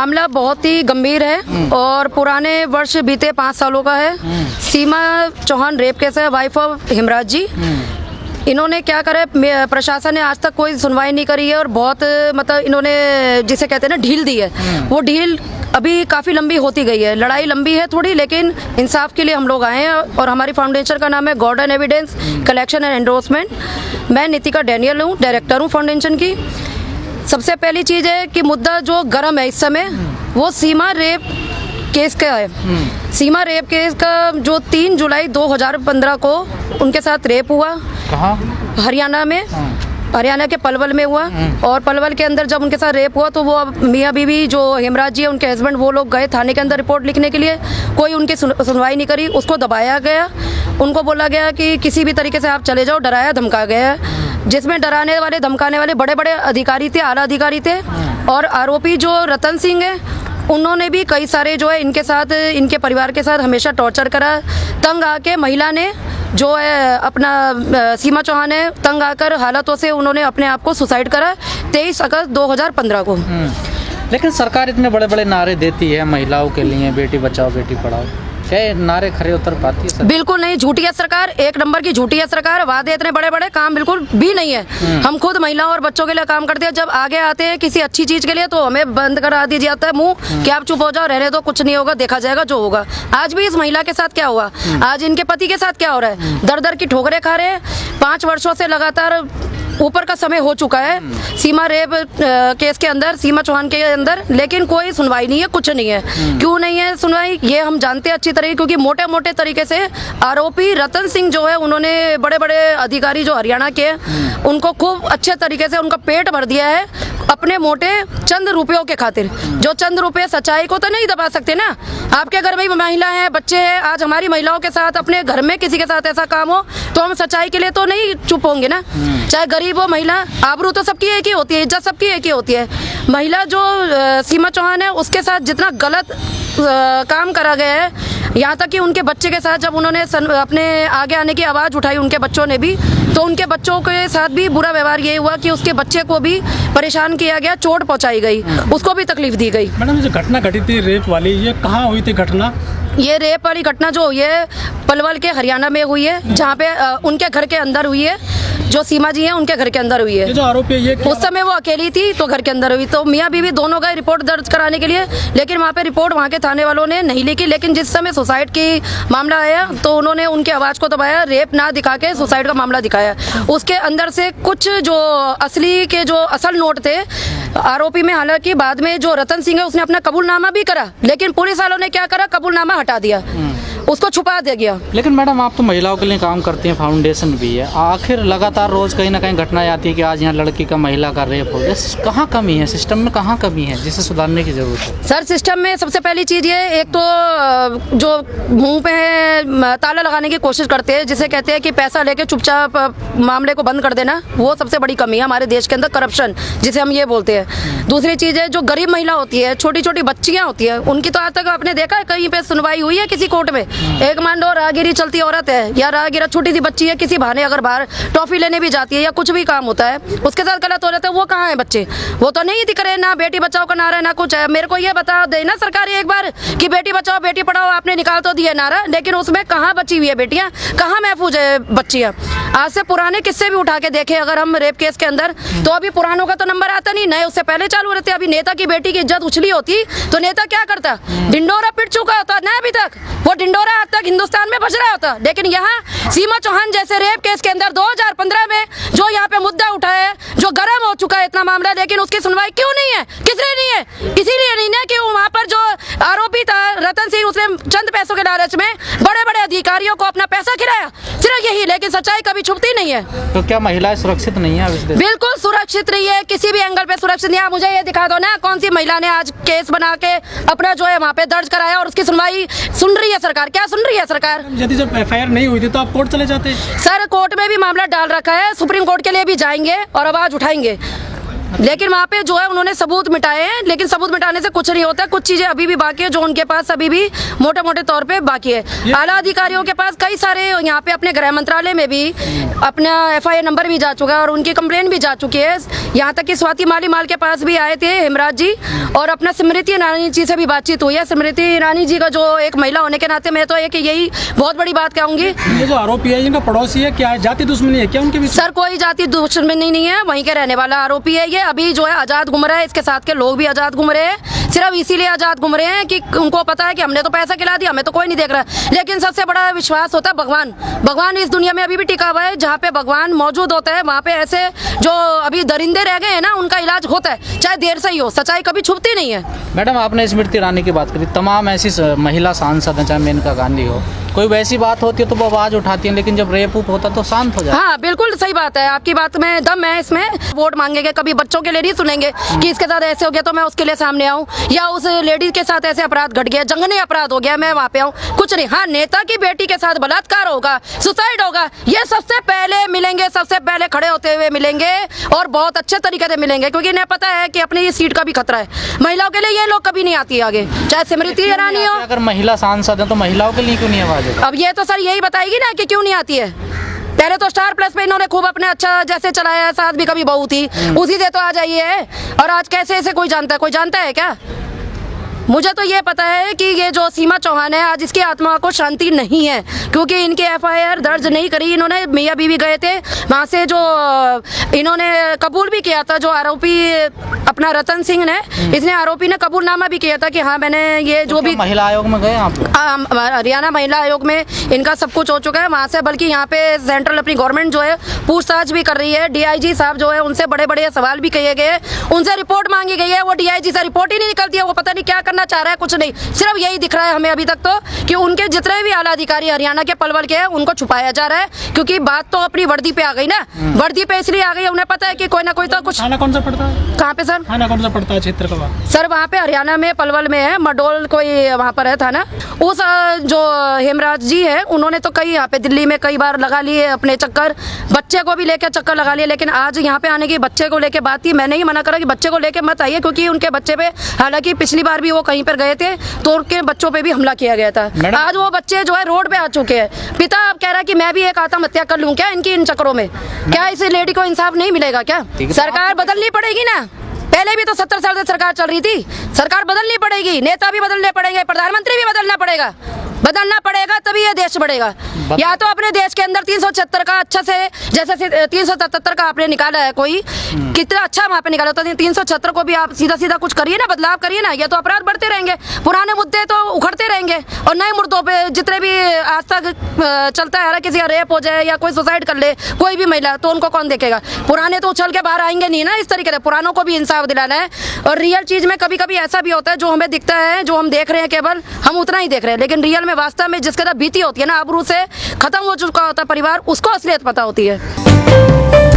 मामला बहुत ही गंभीर है और पुराने वर्ष बीते 5 सालों का है। सीमा चौहान रेप केस है, वाइफ ऑफ हिमराज जी। इन्होंने क्या करा है, प्रशासन ने आज तक कोई सुनवाई नहीं करी है और बहुत मतलब इन्होंने जिसे कहते हैं ना ढील दी है, वो ढील अभी काफ़ी लंबी होती गई है। लड़ाई लंबी है थोड़ी, लेकिन इंसाफ के लिए हम लोग आए हैं और हमारी फाउंडेशन का नाम है Gordon evidence collection and endorsement. मैं नितिका डैनियल हूँ, डायरेक्टर हूँ फाउंडेशन की। सबसे पहली चीज़ है कि मुद्दा जो गर्म है इस समय वो सीमा रेप केस का है। सीमा रेप केस का जो 3 जुलाई 2015 को उनके साथ रेप हुआ। कहाँ? हरियाणा में, हरियाणा के पलवल में हुआ। और पलवल के अंदर जब उनके साथ रेप हुआ तो वो मियाँ बीवी जो हेमराज जी है उनके हस्बैंड, वो लोग गए थाने के अंदर रिपोर्ट लिखने के लिए। कोई उनकी सुनवाई नहीं करी, उसको दबाया गया। उनको बोला गया कि किसी भी तरीके से आप चले जाओ, डराया धमकाया गया, जिसमें डराने वाले धमकाने वाले बड़े बड़े अधिकारी थे, आला अधिकारी थे। और आरोपी जो रतन सिंह है उन्होंने भी कई सारे जो है इनके साथ, इनके परिवार के साथ हमेशा टॉर्चर करा। तंग आके महिला ने जो है अपना सीमा चौहान है, तंग आकर हालातों से उन्होंने अपने आप को सुसाइड करा 23 अगस्त 2015 को। लेकिन सरकार इतने बड़े बड़े नारे देती है महिलाओं के लिए, बेटी बचाओ बेटी पढ़ाओ, क्या ये नारे खरे उतर पाती है? बिल्कुल नहीं, झूठी है सरकार, 1 नंबर की झूठी है सरकार। वादे इतने बड़े बड़े, काम बिल्कुल भी नहीं है। हम खुद महिलाओं और बच्चों के लिए काम करते हैं। जब आगे आते हैं किसी अच्छी चीज के लिए तो हमें बंद करा दिया जाता है मुंह कि आप चुप हो जाओ, रहने दो, कुछ नहीं होगा, देखा जाएगा जो होगा। आज भी इस महिला के साथ क्या हुआ, आज इनके पति के साथ क्या हो रहा है, दर दर की ठोकरें खा रहे हैं। 5 वर्षों से लगातार ऊपर का समय हो चुका है सीमा रेप केस के अंदर, सीमा चौहान के अंदर, लेकिन कोई सुनवाई नहीं है, कुछ नहीं है। क्यों नहीं है सुनवाई, ये हम जानते हैं अच्छी तरीके, क्योंकि मोटे मोटे तरीके से आरोपी रतन सिंह जो है उन्होंने बड़े बड़े अधिकारी जो हरियाणा के उनको खूब अच्छे तरीके से उनका पेट भर दिया है अपने मोटे चंद रुपयों के खातिर। जो चंद रुपये सच्चाई को तो नहीं दबा सकते ना। आपके घर में भी महिला है, बच्चे हैं, आज हमारी महिलाओं के साथ अपने घर में किसी के साथ ऐसा काम हो तो हम सच्चाई के लिए तो नहीं चुप होंगे ना। चाहे गरीब हो, महिला, आबरू तो सबकी एक ही होती है, इज्जत सबकी एक ही होती है। महिला जो सीमा चौहान है उसके साथ जितना गलत काम करा गया है, यहाँ तक कि उनके बच्चे के साथ जब उन्होंने अपने आगे आने की आवाज़ उठाई उनके बच्चों ने भी, तो उनके बच्चों के साथ भी बुरा व्यवहार ये हुआ कि उसके बच्चे को भी परेशान किया गया, चोट पहुंचाई गई, उसको भी तकलीफ दी गई। मैडम जो घटना घटी थी रेप वाली, ये कहाँ हुई थी घटना? ये रेप वाली घटना जो हुई है पलवल के हरियाणा में हुई है, जहाँ पे उनके घर के अंदर हुई है। जो सीमा जी हैं उनके घर के अंदर हुई है। ये जो आरोपी है ये उस समय वो अकेली थी तो घर के अंदर हुई। तो मियाँ बीवी दोनों गए रिपोर्ट दर्ज कराने के लिए, लेकिन वहाँ पे रिपोर्ट वहाँ के थाने वालों ने नहीं लिखी। लेकिन जिस समय सुसाइड की मामला आया तो उन्होंने उनकी आवाज़ को दबाया, रेप ना दिखा के सुसाइड का मामला दिखाया। उसके अंदर से कुछ जो असली के जो असल नोट थे आरोपी में, हालांकि बाद में जो रतन सिंह है उसने अपना कबूलनामा भी करा, लेकिन पुलिस वालों ने क्या करा, कबूलनामा हटा दिया, उसको छुपा दिया गया। लेकिन मैडम आप तो महिलाओं के लिए काम करती हैं, फाउंडेशन भी है, आखिर लगातार रोज कहीं ना कहीं घटनाएं आती है कि आज यहाँ लड़की का महिला का रेप हो गया। कहाँ कमी है, सिस्टम में कहाँ कमी है जिसे सुधारने की जरूरत है? सर सिस्टम में सबसे पहली चीज़ ये, एक तो जो मुंह पे ताला लगाने की कोशिश करते हैं, जिसे कहते हैं कि पैसा लेके चुपचाप मामले को बंद कर देना, वो सबसे बड़ी कमी है हमारे देश के अंदर, करप्शन जिसे हम ये बोलते हैं। दूसरी चीज़ है जो गरीब महिला होती है, छोटी छोटी बच्चियाँ होती है, उनकी तो आज तक आपने देखा है कहीं पे सुनवाई हुई है किसी कोर्ट में? एक मान लो राहगीरी चलती औरत है या राहगीरा छोटी सी बच्ची है, किसी बहाने अगर बाहर टॉफी लेने भी जाती है या कुछ भी काम होता है उसके साथ गलत हो जाता है, वो कहाँ है बच्चे? वो तो नहीं दिख रहे, ना बेटी बचाओ का नारा है ना कुछ है। मेरे को ये बता दे ना सरकार एक बार कि बेटी बचाओ बेटी पढ़ाओ आपने निकाल तो दिया नारा, लेकिन उसमें कहाँ बची हुई है बेटियाँ, कहाँ महफूज है बच्चियाँ? आज से पुराने किस्से भी उठा के देखे अगर हम रेप केस के अंदर, तो अभी पुरानों का तो नंबर आता नहीं, नए उससे पहले चालू रहते। अभी नेता की बेटी की इज्जत उछली होती तो नेता क्या करता, ढिंडोरा पिट चुका होता ना, अभी तक वो ढिंडोरा आज तक हिंदुस्तान में बज रहा होता। लेकिन यहाँ सीमा चौहान जैसे रेप केस के अंदर 2015 में जो यहाँ पे मुद्दा उठा है, जो गर्म हो चुका है इतना मामला, लेकिन उसकी सुनवाई क्यों नहीं है? किसने नहीं है? इसीलिए नहीं है कि वहाँ पर जो आरोपी था रतन सिंह, उसने चंद पैसों के लालच में बड़े बड़े अधिकारियों को अपना पैसा खिलाया, सिर्फ यही। लेकिन सच्चाई कभी छुपती नहीं है। तो क्या महिलाएं सुरक्षित नहीं है? बिल्कुल सुरक्षित नहीं है, किसी भी एंगल पे सुरक्षित नहीं है। मुझे ये दिखा दो ना कौन सी महिला ने आज केस बना के अपना जो है वहाँ पे दर्ज कराया और उसकी सुनवाई सुन रही है सरकार? क्या सुन रही है सरकार? यदि जब FIR नहीं हुई थी तो आप कोर्ट चले जाते? सर कोर्ट में भी मामला डाल रखा है, सुप्रीम कोर्ट के लिए भी जाएंगे और आवाज उठाएंगे, लेकिन वहाँ पे जो है उन्होंने सबूत मिटाए हैं, लेकिन सबूत मिटाने से कुछ नहीं होता। कुछ चीजें अभी भी बाकी है जो उनके पास अभी भी मोटे मोटे तौर पे बाकी है। आला अधिकारियों के पास कई सारे, यहाँ पे अपने गृह मंत्रालय में भी अपना FIR नंबर भी जा चुका है और उनकी कंप्लेन भी जा चुकी है। यहाँ तक कि स्वाति मालीवाल के पास भी आए थे हेमराज जी, और अपना स्मृति ईरानी जी से भी बातचीत हुई है। स्मृति ईरानी जी का जो एक महिला होने के नाते मैं तो एक यही बहुत बड़ी बात कहूँगी। ये जो आरोपी है इनका पड़ोसी है, क्या है जाति दुश्मनी है क्या उनके बीच? सर कोई जाति दुश्मनी नहीं है, वहीं के रहने वाला आरोपी है ये। अभी जो है आजाद घूम रहा है, इसके साथ के लोग भी आजाद घूम रहे हैं, सिर्फ इसीलिए आजाद घूम रहे हैं कि उनको पता है कि हमने तो पैसा खिला दिया, हमें तो कोई नहीं देख रहा है। लेकिन सबसे बड़ा विश्वास होता है भगवान। भगवान इस दुनिया में अभी भी टिका हुआ है, जहाँ पे भगवान मौजूद होता है वहाँ पे ऐसे जो अभी दरिंदे रह गए हैं ना, उनका इलाज होता है, चाहे देर से ही हो। सच्चाई कभी छुपती नहीं है। मैडम आपने स्मृति ईरानी की बात करी, तमाम ऐसी महिला सांसद हैं, चाहे मेनका गांधी हो, कोई वैसी बात होती है तो वो आवाज उठाती है, लेकिन जब रेप उप होता तो शांत हो जाता है। हाँ बिल्कुल सही बात है, आपकी बात में दम है। इसमें वोट मांगेंगे, कभी बच्चों के लिए नहीं सुनेंगे कि इसके साथ ऐसे हो गया तो मैं उसके लिए सामने आऊँ, या उस लेडीज के साथ ऐसे अपराध घट गया, जंगनी अपराध हो गया, मैं वहाँ पे आऊँ, कुछ नहीं। हाँ नेता की बेटी के साथ बलात्कार होगा, सुसाइड होगा, ये सबसे पहले मिलेंगे, सबसे पहले खड़े होते हुए मिलेंगे, और बहुत अच्छे तरीके से मिलेंगे, क्योंकि इन्हें पता है कि अपनी सीट का भी खतरा है। महिलाओं के लिए ये लोग कभी नहीं आती आगे, चाहे स्मृति ईरानी हो। अगर महिला सांसद है तो महिलाओं के लिए क्यों नहीं आवाज होगी? अब ये तो सर यही बताएगी ना कि क्यों नहीं आती है। पहले तो स्टार प्लस पे इन्होंने खूब अपने अच्छा जैसे चलाया है, साथ भी कभी बहू थी, उसी से तो आ जाइए है। और आज कैसे ऐसे कोई जानता है क्या? मुझे तो ये पता है कि ये जो सीमा चौहान है, आज इसकी आत्मा को शांति नहीं है, क्योंकि इनके एफआईआर दर्ज नहीं करी इन्होंने। मियाँ बीवी गए थे वहाँ से, जो इन्होंने कबूल भी किया था, जो आरोपी अपना रतन सिंह ने, इसने आरोपी ने कबूलनामा भी किया था कि हाँ मैंने ये जो भी महिला आयोग में गए आप लोग? हरियाणा महिला आयोग में इनका सब कुछ हो चुका है वहाँ से। बल्कि यहाँ पे सेंट्रल अपनी गवर्नमेंट जो है पूछताछ भी कर रही है। डीआईजी साहब जो है उनसे बड़े बड़े सवाल भी किए गए, उनसे रिपोर्ट मांगी गई है, वो डीआईजी से रिपोर्ट ही नहीं निकलती है। वो पता नहीं क्या करना चाह रहा है, कुछ नहीं, सिर्फ यही दिख रहा है हमें अभी तक तो कि उनके जितने भी आला अधिकारी हरियाणा के पलवल के हैं उनको छुपाया जा रहा है, क्योंकि बात तो अपनी वर्दी पे आ गई ना। वर्दी पे इसलिए आ गई, उन्हें पता है कि कोई ना कोई तो कुछ। थाना कौन सा पड़ता है? कहाँ पे सर? थाना कौन सा पड़ता है क्षेत्र का? सर वहाँ पे हरियाणा में पलवल में है, मडोल कोई वहाँ पर है थाना। उस जो हेमराज जी है उन्होंने तो कई यहाँ पे दिल्ली में कई बार लगा लिए अपने चक्कर, बच्चे को भी लेकर चक्कर लगा लिए। लेकिन आज यहाँ पे आने की बच्चे को लेके बात थी, मैंने ही मना करा कि बच्चे को लेके मत आइए, क्योंकि उनके बच्चे पे, हालांकि पिछली बार भी वो कहीं पर गए थे तो उनके बच्चों पे भी हमला किया गया था। आज वो बच्चे जो है रोड पे आ चुके हैं। पिता अब कह रहा है कि मैं भी एक आत्महत्या कर लूं क्या इनकी इन चक्करों में? क्या इस लेडी को इंसाफ नहीं मिलेगा क्या? सरकार बदलनी पड़ेगी ना। पहले भी तो 70 साल से सरकार चल रही थी, सरकार बदलनी पड़ेगी, नेता भी बदलने पड़ेंगे, प्रधानमंत्री भी बदलना पड़ेगा तभी ये देश बढ़ेगा। या तो अपने देश के अंदर 376 का अच्छा से, जैसे 377 का आपने निकाला है, कोई कितना अच्छा वहाँ पे निकाला, तो 376 को भी आप सीधा सीधा कुछ करिए ना, बदलाव करिए ना। ये तो अपराध बढ़ते रहेंगे, पुराने मुद्दे तो उखड़ते रहेंगे, और नए मुद्दों पे जितने भी आज तक चलता है, किसी का रेप हो जाए या कोई सुसाइड कर ले कोई भी महिला, तो उनको कौन देखेगा? पुराने तो उछल के बाहर आएंगे नहीं ना। इस तरीके से पुरानों को भी इंसाफ दिलाना है। और रियल चीज में कभी कभी ऐसा भी होता है, जो हमें दिखता है, जो हम देख रहे हैं, केवल हम उतना ही देख रहे हैं, लेकिन रियल में वास्तव में जिसके साथ बीती होती है ना, आबरू से खत्म हो चुका होता है परिवार, उसको असलियत पता होती है।